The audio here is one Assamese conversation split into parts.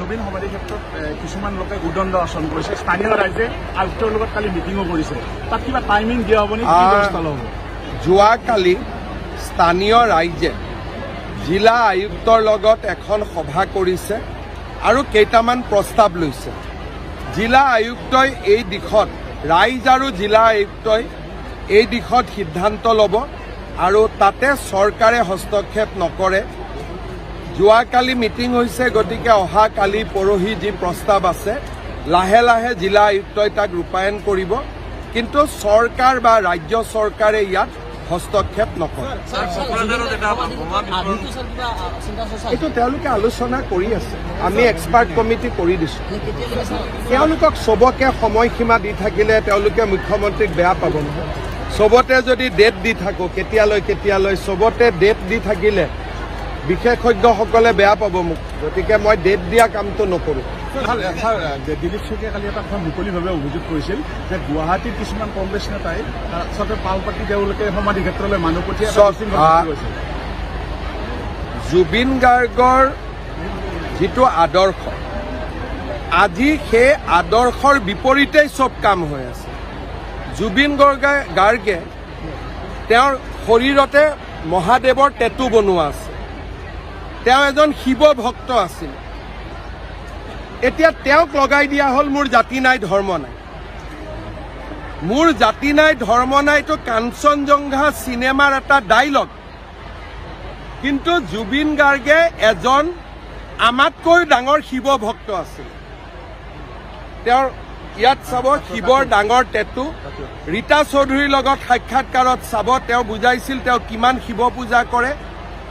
জুবিন সমাধি ক্ষেত্ৰত কিছুমান লোকে উদণ্ড আচৰণ কৰিছে স্থানীয় ৰাইজে আয়ুক্তৰ লগত কালি মিটিঙো কৰিছে তাত কিবা টাইমিং দিয়া হ'ব নেকি ব্যৱস্থা ল'ব যোৱাকালি স্থানীয় ৰাইজে জিলা আয়ুক্তৰ লগত এখন সভা কৰিছে আৰু কেইটামান প্ৰস্তাৱ লৈছে জিলা আয়ুক্তই এই দিশত ৰাইজ আৰু জিলা আয়ুক্তই এই দিশত সিদ্ধান্ত ল'ব আৰু তাতে চৰকাৰে হস্তক্ষেপ নকৰে যোৱাকালি মিটিং হৈছে গতিকে অহা কালি পৰহি যি প্ৰস্তাৱ আছে লাহে লাহে জিলা আয়ুক্তই তাক ৰূপায়ণ কৰিব কিন্তু চৰকাৰ বা ৰাজ্য চৰকাৰে ইয়াত হস্তক্ষেপ নকৰে এইটো তেওঁলোকে আলোচনা কৰি আছে আমি এক্সপাৰ্ট কমিটি কৰি দিছোঁ তেওঁলোকক চবকে সময়সীমা দি থাকিলে তেওঁলোকে মুখ্যমন্ত্ৰীক বেয়া পাব নহয় চবতে যদি ডেট দি থাকোঁ কেতিয়ালৈ চবতে ডেট দি থাকিলে বিশেষজ্ঞসকলে বেয়া পাব মোক গতিকে মই ডেট দিয়া কামটো নকৰোঁ দিলীপ শইকীয়াই কালি এটা কথা মুকলিভাৱে অভিযোগ কৰিছিল যে গুৱাহাটীৰ কিছুমান কংগ্ৰেছ নেতাই আচলতে পাল পাতি তেওঁলোকে সমাধি ক্ষেত্ৰলৈ মানুহ পঠিয়াই জুবিন গাৰ্গৰ যিটো আদৰ্শ আজি সেই আদৰ্শৰ বিপৰীতেই চব কাম হৈ আছে জুবিন গাৰ্গে তেওঁৰ শৰীৰতে মহাদেৱৰ টেটু বনোৱা আছে তেওঁ এজন শিৱ ভক্ত আছিল এতিয়া তেওঁক লগাই দিয়া হ'ল মোৰ জাতি নাই ধৰ্ম নাই মোৰ জাতি নাই ধৰ্ম নাইটো কাঞ্চনজংঘা চিনেমাৰ এটা ডাইলগ কিন্তু জুবিন গাৰ্গে এজন আমাতকৈ ডাঙৰ শিৱ ভক্ত আছিল তেওঁৰ ইয়াত চাব শিৱৰ ডাঙৰ টেটু ৰীতা চৌধুৰীৰ লগত সাক্ষাৎকাৰত চাব তেওঁ বুজাইছিল তেওঁ কিমান শিৱ পূজা কৰে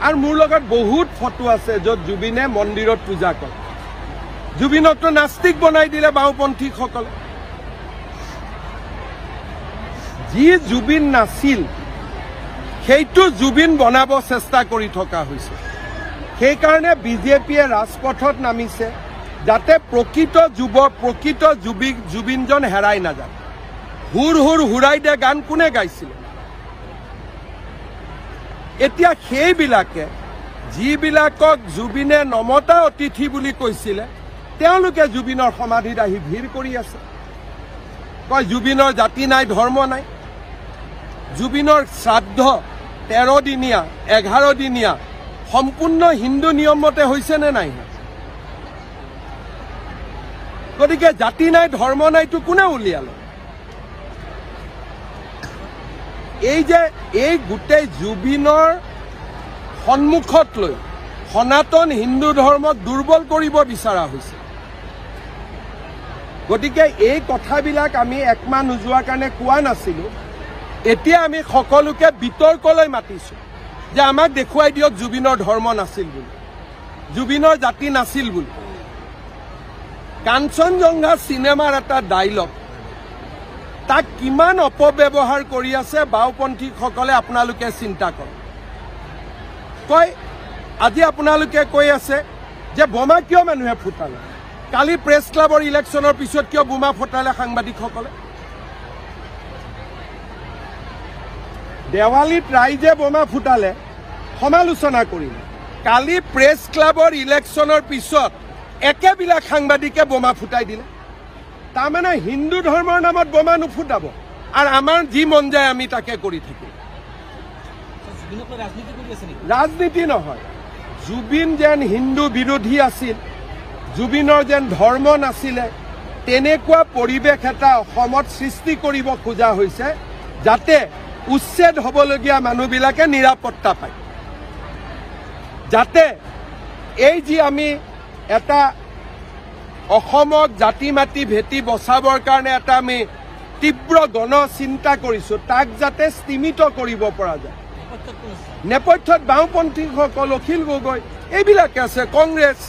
আৰু মোৰ লগত বহুত ফটো আছে য'ত জুবিনে মন্দিৰত পূজা কৰে জুবিনকতো নাস্তিক বনাই দিলে বাওঁপন্থীসকলে যি জুবিন নাছিল সেইটো জুবিন বনাব চেষ্টা কৰি থকা হৈছে সেইকাৰণে বিজেপিয়ে ৰাজপথত নামিছে যাতে প্ৰকৃত জুবিনজন হেৰাই নাযায় হুৰ হুৰ হুৰাই দে গান কোনে গাইছিলে এতিয়া সেইবিলাকে যিবিলাকক জুবিনে নমতা অতিথি বুলি কৈছিলে তেওঁলোকে জুবিনৰ সমাধিত আহি ভিৰ কৰি আছে কয় জুবিনৰ জাতি নাই ধৰ্ম নাই জুবিনৰ শ্ৰাদ্ধ 13 দিনীয়া 11 দিনীয়া সম্পূৰ্ণ হিন্দু নিয়ম মতে হৈছে নে নাই গতিকে জাতি নাই ধৰ্ম নাইটো কোনে উলিয়ালে এই গোটেই জুবিনৰ সন্মুখত লৈ সনাতন হিন্দু ধৰ্মক দুৰ্বল কৰিব বিচৰা হৈছে গতিকে এই কথাবিলাক আমি একমাহ নোযোৱাৰ কাৰণে কোৱা নাছিলোঁ এতিয়া আমি সকলোকে বিতৰ্কলৈ মাতিছোঁ যে আমাক দেখুৱাই দিয়ক জুবিনৰ ধৰ্ম নাছিল বুলি জুবিনৰ জাতি নাছিল বুলি কাঞ্চনজংঘা চিনেমাৰ এটা ডাইলগ তাক কিমান অপব্যৱহাৰ কৰি আছে বাওঁপন্থীসকলে আপোনালোকে চিন্তা কৰক কয় আজি আপোনালোকে কৈ আছে যে বোমা কিয় মানুহে ফুটালে কালি প্ৰেছ ক্লাবৰ ইলেকশ্যনৰ পিছত কিয় বোমা ফুটালে সাংবাদিকসকলে দেৱালীত ৰাইজে বোমা ফুটালে সমালোচনা কৰিলে কালি প্ৰেছ ক্লাবৰ ইলেকশ্যনৰ পিছত একেবিলাক সাংবাদিকে বোমা ফুটাই দিলে তাৰমানে হিন্দু ধৰ্মৰ নামত বোমা নুফুটাব আৰু আমাৰ যি মন যায় আমি তাকে কৰি থাকিম ৰাজনীতি নহয় জুবিন যেন হিন্দু বিৰোধী আছিল জুবিনৰ যেন ধৰ্ম নাছিলে তেনেকুৱা পৰিৱেশ এটা অসমত সৃষ্টি কৰিব খোজা হৈছে যাতে উচ্ছেদ হ'বলগীয়া মানুহবিলাকে নিৰাপত্তা পায় যাতে এই যি আমি এটা অসমক জাতি মাতি ভেটি বচাবৰ কাৰণে এটা আমি তীব্ৰ গণ চিন্তা কৰিছোঁ তাক যাতে স্তিমিত কৰিব পৰা যায় নেপথ্যত বাওঁপন্থীসকল অখিল গগৈ এইবিলাকে আছে কংগ্ৰেছ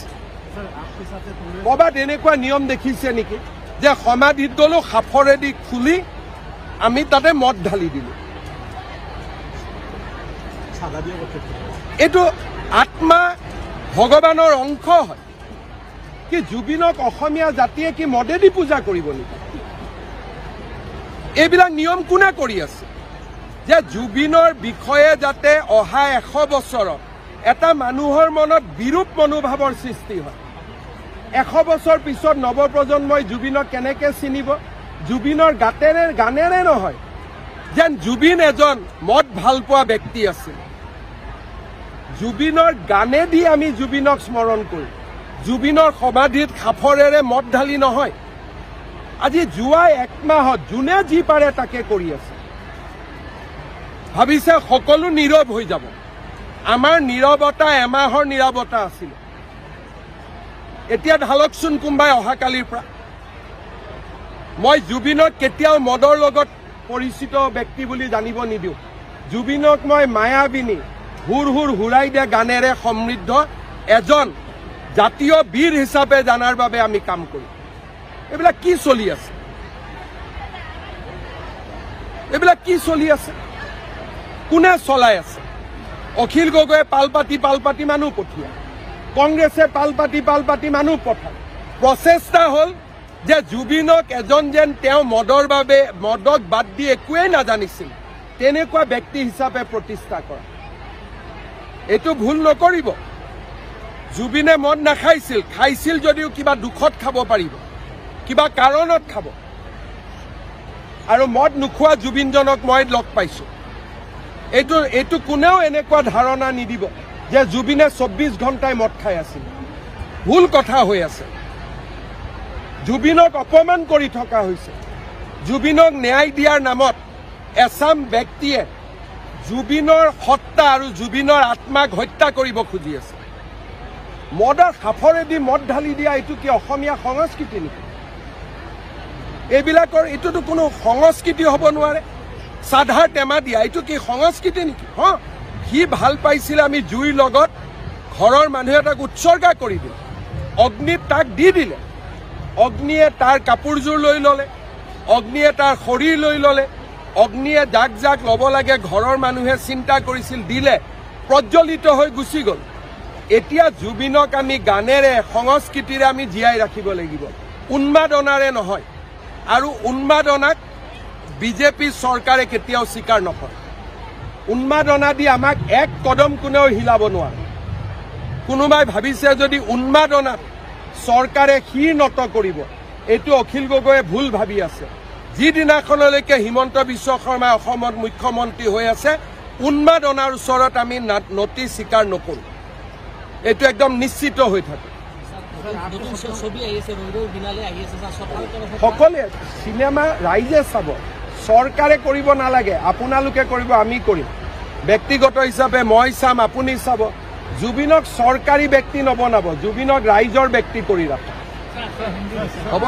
ক'ৰবাত এনেকুৱা নিয়ম দেখিছে নেকি যে সমাধিত গ'লো সাফৰেদি খুলি আমি তাতে মদ ঢালি দিলোঁ এইটো আত্মা ভগৱানৰ অংশ হয় কি জুবিনক অসমীয়া জাতিয়ে কি মদেদি পূজা কৰিব নেকি এইবিলাক নিয়ম কোনে কৰি আছে যে জুবিনৰ বিষয়ে যাতে অহা 100 বছৰত এটা মানুহৰ মনত বিৰূপ মনোভাৱৰ সৃষ্টি হয় 100 বছৰ পিছত নৱপ্ৰজন্মই জুবিনক কেনেকে চিনিব জুবিনৰ গানেৰে নহয় যেন জুবিন এজন মদ ভাল পোৱা ব্যক্তি আছিল জুবিনৰ গানেদি আমি জুবিনক স্মৰণ কৰো জুবিনৰ সমাধিত খাফৰেৰে মদ ঢালি নহয় আজি যোৱা 1 মাহত যোনে যি পাৰে তাকে কৰি আছে ভাবিছে সকলো নীৰৱ হৈ যাব আমাৰ নীৰৱতা এমাহৰ নীৰৱতা আছিল এতিয়া ঢালকচোন কোনবাই অহাকালিৰ পৰা মই জুবিনক কেতিয়াও মদৰ লগত পৰিচিত ব্যক্তি বুলি জানিব নিদিও জুবিনক মই মায়াবিনী হুৰ হুৰ হুৰাই দিয়া গানেৰে সমৃদ্ধ এজন জাতীয় বীৰ হিচাপে জানাৰ বাবে আমি কাম কৰো এইবিলাক কি চলি আছে এইবিলাক কি চলি আছে কোনে চলাই আছে অখিল গগৈয়ে পালপাতি মানুহ পঠিয়ায় কংগ্ৰেছে পালপাতি মানুহ পঠায় প্ৰচেষ্টা হ'ল যে জুবিনক এজন যেন তেওঁ মদৰ বাবে মদক বাদ দি একোৱেই নাজানিছিল তেনেকুৱা ব্যক্তি হিচাপে প্ৰতিষ্ঠা কৰা এইটো ভুল নকৰিব জুবিনে মদ নাখাইছিল খাইছিল যদিও কিবা দুখত খাব পাৰিব কিবা কাৰণত খাব আৰু মদ নোখোৱা জুবিনজনক মই লগ পাইছো এইটো কোনেও এনেকুৱা ধাৰণা নিদিব যে জুবিনে 24 ঘণ্টাই মদ খাই আছিল ভুল কথা হৈ আছে জুবিনক অপমান কৰি থকা হৈছে জুবিনক ন্যায় দিয়াৰ নামত এছাম ব্যক্তিয়ে জুবিনৰ সত্তা আৰু জুবিনৰ আত্মাক হত্যা কৰিব খুজি আছে মদৰ খাফৰেদি মদ ঢালি দিয়া এইটো কি অসমীয়া সংস্কৃতি নেকি এইবিলাকৰ এইটোতো কোনো সংস্কৃতি হ'ব নোৱাৰে সাধাৰ টেমা দিয়া এইটো কি সংস্কৃতি নেকি সি ভাল পাইছিল আমি জুইৰ লগত ঘৰৰ মানুহে তাক উৎসৰ্গা কৰি দিলে অগ্নিত তাক দি দিলে অগ্নিয়ে তাৰ কাপোৰযোৰ লৈ ল'লে অগ্নিয়ে তাৰ শৰীৰ লৈ ল'লে অগ্নিয়ে জাক জাক ল'ব লাগে ঘৰৰ মানুহে চিন্তা কৰিছিল দিলে প্ৰজ্বলিত হৈ গুচি গ'ল এতিয়া জুবিনক আমি গানেৰে সংস্কৃতিৰে আমি জীয়াই ৰাখিব লাগিব উন্মাদনাৰে নহয় আৰু উন্মাদনাক বিজেপি চৰকাৰে কেতিয়াও স্বীকাৰ নকৰে উন্মাদনা দি আমাক এক কদম কোনেও হিলাব নোৱাৰে কোনোবাই ভাবিছে যদি উন্মাদনাত চৰকাৰে শিৰ নত কৰিব এইটো অখিল গগৈয়ে ভুল ভাবি আছে যিদিনাখনলৈকে হিমন্ত বিশ্ব শৰ্মাই অসমত মুখ্যমন্ত্ৰী হৈ আছে উন্মাদনাৰ ওচৰত আমি নতি স্বীকাৰ নকৰো এইটো একদম নিশ্চিত হৈ থাকে সকলোৱে চিনেমা ৰাইজে চাব চৰকাৰে কৰিব নালাগে আপোনালোকে কৰিব আমি কৰিম ব্যক্তিগত হিচাপে মই চাম আপুনি চাব জুবিনক চৰকাৰী ব্যক্তি নবনাব জুবিনক ৰাইজৰ ব্যক্তি কৰি ৰাখক হ'ব